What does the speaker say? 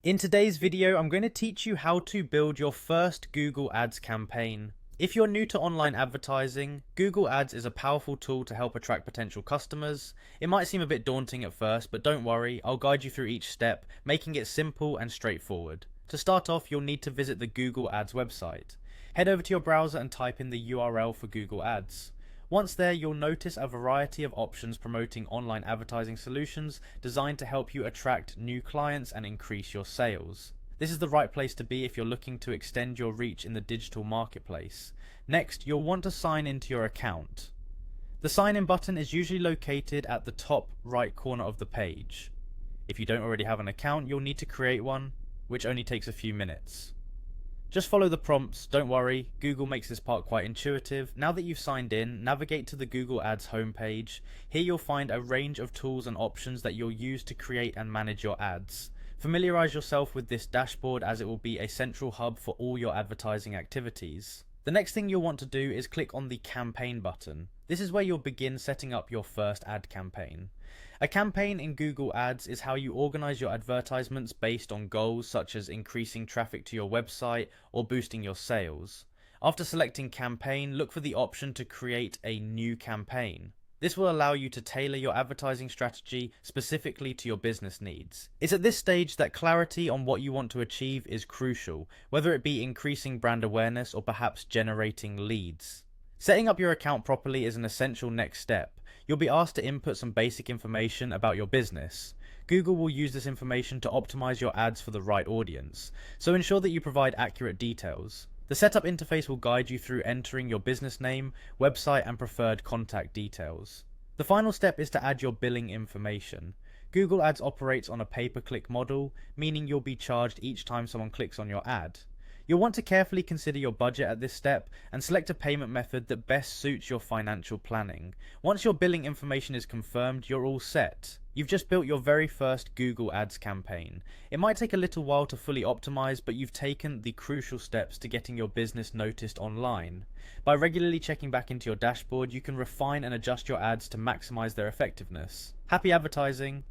In today's video, I'm going to teach you how to build your first Google Ads campaign. If you're new to online advertising, Google Ads is a powerful tool to help attract potential customers. It might seem a bit daunting at first, but don't worry, I'll guide you through each step, making it simple and straightforward. To start off, you'll need to visit the Google Ads website. Head over to your browser and type in the URL for Google Ads. Once there, you'll notice a variety of options promoting online advertising solutions designed to help you attract new clients and increase your sales. This is the right place to be if you're looking to extend your reach in the digital marketplace. Next, you'll want to sign into your account. The sign in button is usually located at the top right corner of the page. If you don't already have an account, you'll need to create one, which only takes a few minutes. Just follow the prompts, don't worry, Google makes this part quite intuitive. Now that you've signed in, navigate to the Google Ads homepage. Here you'll find a range of tools and options that you'll use to create and manage your ads. Familiarize yourself with this dashboard as it will be a central hub for all your advertising activities. The next thing you'll want to do is click on the campaign button. This is where you'll begin setting up your first ad campaign. A campaign in Google Ads is how you organize your advertisements based on goals such as increasing traffic to your website or boosting your sales. After selecting campaign, look for the option to create a new campaign. This will allow you to tailor your advertising strategy specifically to your business needs. It's at this stage that clarity on what you want to achieve is crucial, whether it be increasing brand awareness or perhaps generating leads. Setting up your account properly is an essential next step. You'll be asked to input some basic information about your business. Google will use this information to optimize your ads for the right audience, so ensure that you provide accurate details. The setup interface will guide you through entering your business name, website, and preferred contact details. The final step is to add your billing information. Google Ads operates on a pay-per-click model, meaning you'll be charged each time someone clicks on your ad. You'll want to carefully consider your budget at this step and select a payment method that best suits your financial planning. Once your billing information is confirmed, you're all set. You've just built your very first Google Ads campaign. It might take a little while to fully optimize, but you've taken the crucial steps to getting your business noticed online. By regularly checking back into your dashboard, you can refine and adjust your ads to maximize their effectiveness. Happy advertising!